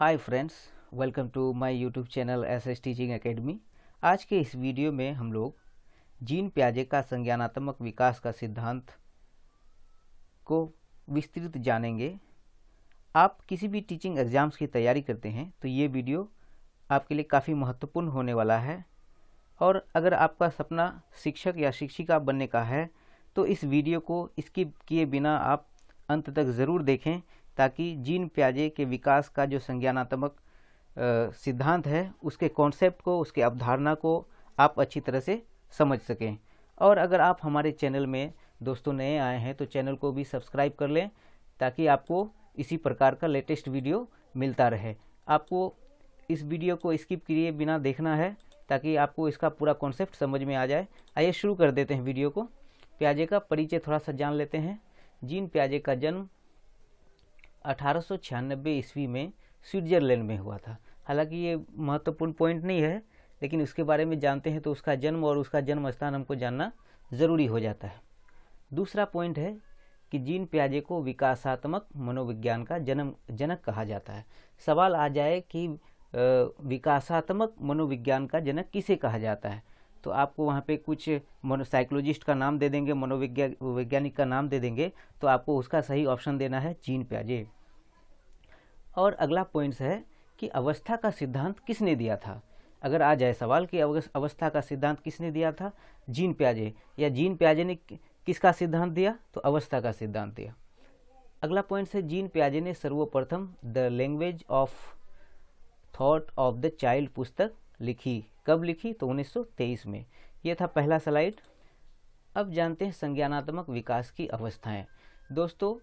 Hi friends, welcome to my YouTube channel SS teaching academy. आज के इस video में हम लोग जीन पियाजे का संज्ञानात्मक विकास का सिद्धांत को विस्तृत जानेंगे। आप किसी भी टीचिंग एग्जाम्स की तैयारी करते हैं तो ये वीडियो आपके लिए काफ़ी महत्वपूर्ण होने वाला है। और अगर आपका सपना शिक्षक या शिक्षिका बनने का है तो इस वीडियो को स्किप किए बिना आप अंत तक ज़रूर देखें, ताकि जीन पियाजे के विकास का जो संज्ञानात्मक सिद्धांत है उसके कॉन्सेप्ट को, उसके अवधारणा को आप अच्छी तरह से समझ सकें। और अगर आप हमारे चैनल में दोस्तों नए आए हैं तो चैनल को भी सब्सक्राइब कर लें, ताकि आपको इसी प्रकार का लेटेस्ट वीडियो मिलता रहे। आपको इस वीडियो को स्किप किए बिना देखना है ताकि आपको इसका पूरा कॉन्सेप्ट समझ में आ जाए। आइए शुरू कर देते हैं वीडियो को। पियाजे का परिचय थोड़ा सा जान लेते हैं। जीन पियाजे का जन्म 1896 ईस्वी में स्विट्जरलैंड में हुआ था। हालांकि ये महत्वपूर्ण पॉइंट नहीं है, लेकिन उसके बारे में जानते हैं तो उसका जन्म और उसका जन्म स्थान हमको जानना ज़रूरी हो जाता है। दूसरा पॉइंट है कि जीन पियाजे को विकासात्मक मनोविज्ञान का जनक कहा जाता है। सवाल आ जाए कि विकासात्मक मनोविज्ञान का जनक किसे कहा जाता है, तो आपको वहाँ पे कुछ साइकोलॉजिस्ट का नाम दे देंगे, वैज्ञानिक का नाम दे देंगे, तो आपको उसका सही ऑप्शन देना है जीन पियाजे। और अगला पॉइंट्स है कि अवस्था का सिद्धांत किसने दिया था। अगर आ जाए सवाल कि अवस्था का सिद्धांत किसने दिया था, जीन पियाजे, या जीन पियाजे ने किसका सिद्धांत दिया, तो अवस्था का सिद्धांत दिया। अगला पॉइंट है जीन पियाजे ने सर्वप्रथम the language of thought of the child पुस्तक लिखी। कब लिखी, तो 1923 में। यह था पहला स्लाइड। अब जानते हैं संज्ञानात्मक विकास की अवस्थाएं। दोस्तों,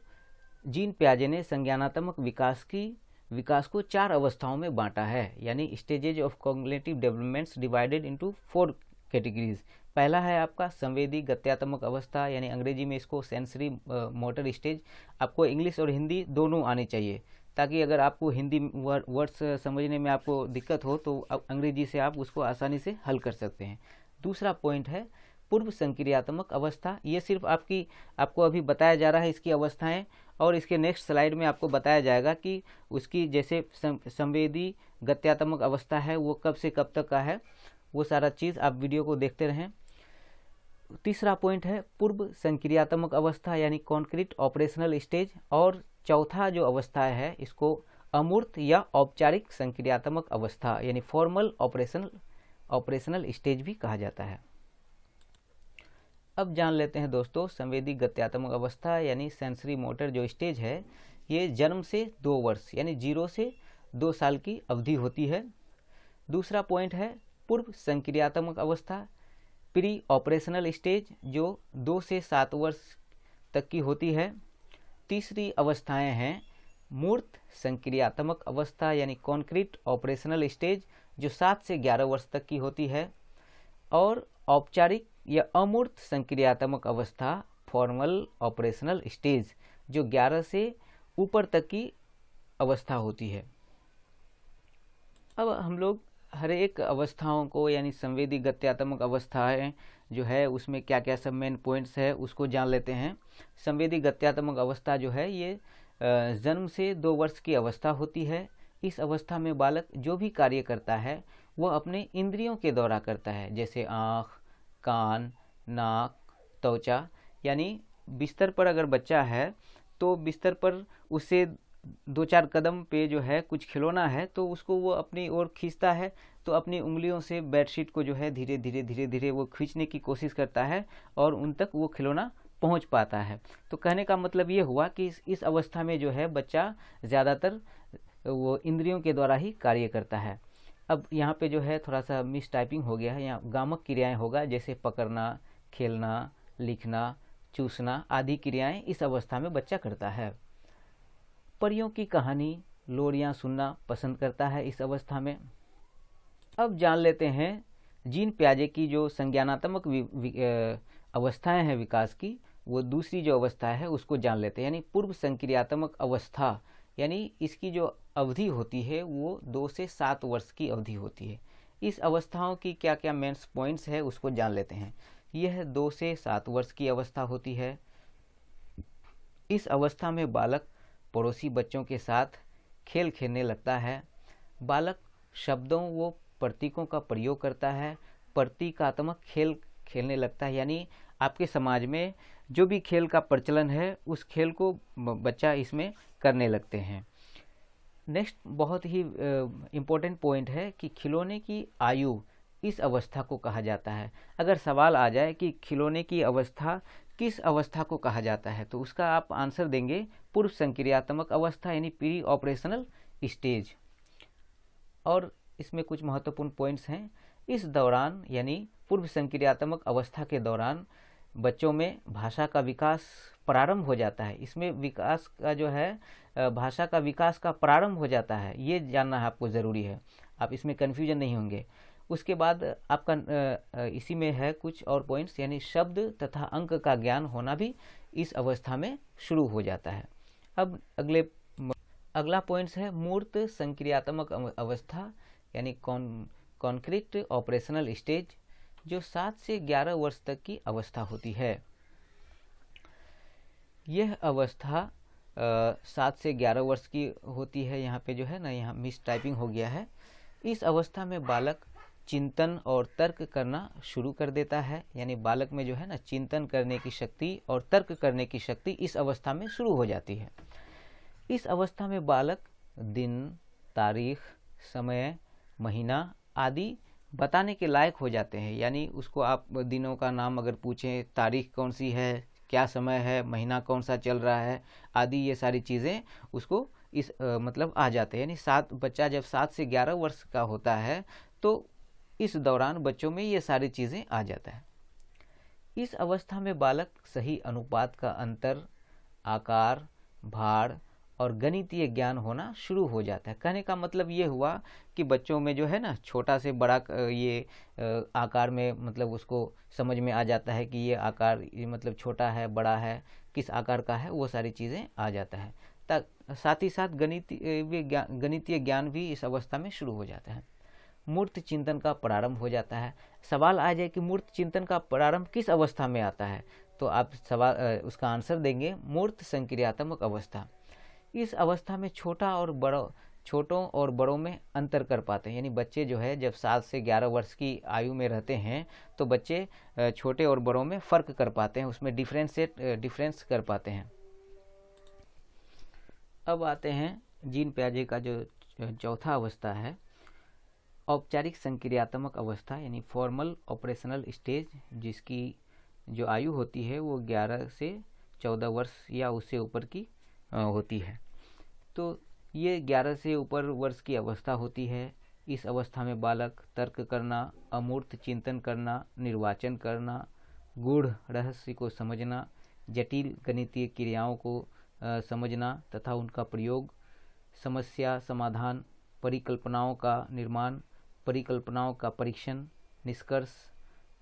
जीन पियाजे ने संज्ञानात्मक विकास को 4 अवस्थाओं में बांटा है, यानी stages of cognitive developments divided into 4 categories. पहला है आपका संवेदी गत्यात्मक अवस्था, यानी अंग्रेजी में इसको सेंसरी मोटर स्टेज। आपको इंग्लिश और हिंदी दोनों आनी चाहिए, ताकि अगर आपको हिंदी वर्ड्स समझने में आपको दिक्कत हो तो अंग्रेजी से आप उसको आसानी से हल कर सकते हैं। दूसरा पॉइंट है पूर्व संक्रियात्मक अवस्था। ये सिर्फ आपको अभी बताया जा रहा है इसकी अवस्थाएं, और इसके नेक्स्ट स्लाइड में आपको बताया जाएगा कि उसकी जैसे संवेदी गत्यात्मक अवस्था है वो कब से कब तक का है, वो सारा चीज़ आप वीडियो को देखते रहें। तीसरा पॉइंट है पूर्व संक्रियात्मक अवस्था, यानी कॉन्क्रीट ऑपरेशनल स्टेज। और चौथा जो अवस्था है इसको अमूर्त या औपचारिक संक्रियात्मक अवस्था, यानी फॉर्मल ऑपरेशनल स्टेज भी कहा जाता है। अब जान लेते हैं दोस्तों संवेदी गत्यात्मक अवस्था, यानी सेंसरी मोटर जो स्टेज है, ये जन्म से 2 वर्ष यानी 0 से 2 साल की अवधि होती है। दूसरा पॉइंट है पूर्व संक्रियात्मक अवस्था, प्री ऑपरेशनल स्टेज, जो 2 से 7 वर्ष तक की होती है। तीसरी अवस्थाएं हैं मूर्त संक्रियात्मक अवस्था, यानी कॉन्क्रीट ऑपरेशनल स्टेज, जो 7 से 11 वर्ष तक की होती है। और औपचारिक या अमूर्त संक्रियात्मक अवस्था, फॉर्मल ऑपरेशनल स्टेज, जो 11 से ऊपर तक की अवस्था होती है। अब हम लोग हर एक अवस्थाओं को, यानी संवेदी गत्यात्मक अवस्थाएं जो है उसमें क्या क्या सब मेन पॉइंट्स है उसको जान लेते हैं। संवेदी गत्यात्मक अवस्था जो है ये जन्म से 2 वर्ष की अवस्था होती है। इस अवस्था में बालक जो भी कार्य करता है वह अपने इंद्रियों के द्वारा करता है, जैसे आँख, कान, नाक, त्वचा। यानी बिस्तर पर अगर बच्चा है तो बिस्तर पर उससे 2-4 कदम पे जो है कुछ खिलौना है तो उसको वो अपनी ओर खींचता है, तो अपनी उंगलियों से बेडशीट को जो है धीरे धीरे वो खींचने की कोशिश करता है और उन तक वो खिलौना पहुंच पाता है। तो कहने का मतलब ये हुआ कि इस अवस्था में जो है बच्चा ज़्यादातर वो इंद्रियों के द्वारा ही कार्य करता है। अब यहाँ पे जो है थोड़ा सा मिस टाइपिंग हो गया है, यहाँ गामक क्रियाएं होगा, जैसे पकड़ना, खेलना, लिखना, चूसना आदि क्रियाएं इस अवस्था में बच्चा करता है। परियों की कहानी, लोरियां सुनना पसंद करता है इस अवस्था में। अब जान लेते हैं जीन पियाजे की जो संज्ञानात्मक अवस्थाएं हैं विकास की, वो दूसरी जो अवस्था है उसको जान लेते हैं, यानी पूर्व संक्रियात्मक अवस्था। यानी इसकी जो अवधि होती है वो 2 से 7 वर्ष की अवधि होती है। इस अवस्थाओं की क्या क्या मेन पॉइंट्स है उसको जान लेते हैं। यह 2 से 7 वर्ष की अवस्था होती है। इस अवस्था में बालक पड़ोसी बच्चों के साथ खेल खेलने लगता है। बालक शब्दों व प्रतीकों का प्रयोग करता है, प्रतीकात्मक खेल खेलने लगता है, यानी आपके समाज में जो भी खेल का प्रचलन है उस खेल को बच्चा इसमें करने लगते हैं। नेक्स्ट बहुत ही इम्पोर्टेंट पॉइंट है कि खिलौने की आयु इस अवस्था को कहा जाता है। अगर सवाल आ जाए कि खिलौने की अवस्था किस अवस्था को कहा जाता है, तो उसका आप आंसर देंगे पूर्व संक्रियात्मक अवस्था यानी प्री ऑपरेशनल स्टेज। और इसमें कुछ महत्वपूर्ण पॉइंट्स हैं। इस दौरान यानी पूर्व संक्रियात्मक अवस्था के दौरान बच्चों में भाषा का विकास प्रारंभ हो जाता है। इसमें विकास का जो है भाषा का विकास का प्रारंभ हो जाता है, ये जानना है आपको ज़रूरी है, आप इसमें कन्फ्यूजन नहीं होंगे। उसके बाद आपका इसी में है कुछ और पॉइंट्स, यानी शब्द तथा अंक का ज्ञान होना भी इस अवस्था में शुरू हो जाता है। अब अगला पॉइंट्स है मूर्त संक्रियात्मक अवस्था यानी कॉन्क्रीट ऑपरेशनल स्टेज, जो 7 से 11 वर्ष तक की अवस्था होती है। यह अवस्था 7 से 11 वर्ष की होती है। यहाँ पे जो है ना, यहाँ मिस टाइपिंग हो गया है। इस अवस्था में बालक चिंतन और तर्क करना शुरू कर देता है, यानी बालक में जो है ना चिंतन करने की शक्ति और तर्क करने की शक्ति इस अवस्था में शुरू हो जाती है। इस अवस्था में बालक दिन, तारीख, समय, महीना आदि बताने के लायक हो जाते हैं, यानी उसको आप दिनों का नाम अगर पूछें, तारीख कौन सी है, क्या समय है, महीना कौन सा चल रहा है आदि, ये सारी चीज़ें उसको इस मतलब आ जाते हैं। यानी बच्चा जब 7 से 11 वर्ष का होता है तो इस दौरान बच्चों में ये सारी चीज़ें आ जाता है। इस अवस्था में बालक सही अनुपात का अंतर, आकार, भार और गणितीय ज्ञान होना शुरू हो जाता है। कहने का मतलब ये हुआ कि बच्चों में जो है ना छोटा से बड़ा ये आकार में मतलब उसको समझ में आ जाता है कि ये आकार मतलब छोटा है, बड़ा है, किस आकार का है, वो सारी चीज़ें आ जाता है। साथ ही साथ गणितीय ज्ञान भी इस अवस्था में शुरू हो जाता है। मूर्त चिंतन का प्रारंभ हो जाता है। सवाल आ जाए कि मूर्त चिंतन का प्रारंभ किस अवस्था में आता है, तो आप उसका आंसर देंगे मूर्त संक्रियात्मक अवस्था। इस अवस्था में छोटों और बड़ों में अंतर कर पाते हैं, यानी बच्चे जो है जब 7 से 11 वर्ष की आयु में रहते हैं तो बच्चे छोटे और बड़ों में फ़र्क कर पाते हैं, उसमें डिफरेंस कर पाते हैं। अब आते हैं जीन पियाजे का जो चौथा अवस्था है, औपचारिक संक्रियात्मक अवस्था यानी फॉर्मल ऑपरेशनल स्टेज, जिसकी जो आयु होती है वो 11 से 14 वर्ष या उससे ऊपर की होती है। तो ये 11 से ऊपर वर्ष की अवस्था होती है। इस अवस्था में बालक तर्क करना, अमूर्त चिंतन करना, निर्वाचन करना, गूढ़ रहस्य को समझना, जटिल गणितीय क्रियाओं को समझना तथा उनका प्रयोग, समस्या समाधान, परिकल्पनाओं का निर्माण, परिकल्पनाओं का परीक्षण, निष्कर्ष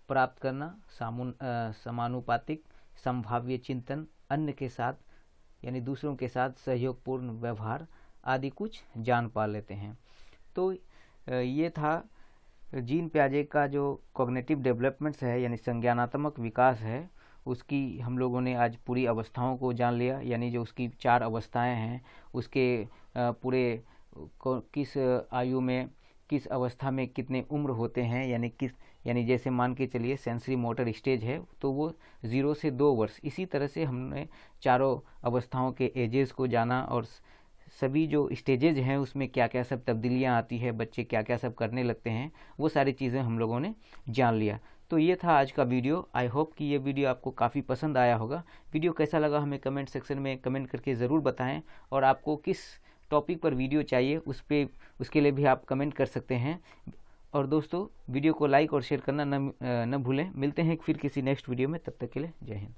प्राप्त करना, समानुपातिक संभाव्य चिंतन, अन्य के साथ यानी दूसरों के साथ सहयोगपूर्ण व्यवहार आदि कुछ जान पा लेते हैं। तो ये था जीन पियाजे का जो कॉग्निटिव डेवलपमेंट्स है यानी संज्ञानात्मक विकास है, उसकी हम लोगों ने आज पूरी अवस्थाओं को जान लिया, यानी जो उसकी 4 अवस्थाएं हैं उसके पूरे किस आयु में किस अवस्था में कितने उम्र होते हैं, यानी जैसे मान के चलिए सेंसरी मोटर स्टेज है तो वो 0 से 2 वर्ष, इसी तरह से हमने चारों अवस्थाओं के एजेस को जाना और सभी जो स्टेजेज हैं उसमें क्या क्या सब तब्दीलियां आती है, बच्चे क्या क्या सब करने लगते हैं, वो सारी चीज़ें हम लोगों ने जान लिया। तो ये था आज का वीडियो। आई होप कि ये वीडियो आपको काफ़ी पसंद आया होगा। वीडियो कैसा लगा हमें कमेंट सेक्शन में कमेंट करके ज़रूर बताएं, और आपको किस टॉपिक पर वीडियो चाहिए उसके लिए भी आप कमेंट कर सकते हैं। और दोस्तों वीडियो को लाइक और शेयर करना न भूलें। मिलते हैं फिर किसी नेक्स्ट वीडियो में, तब तक के लिए जय हिंद।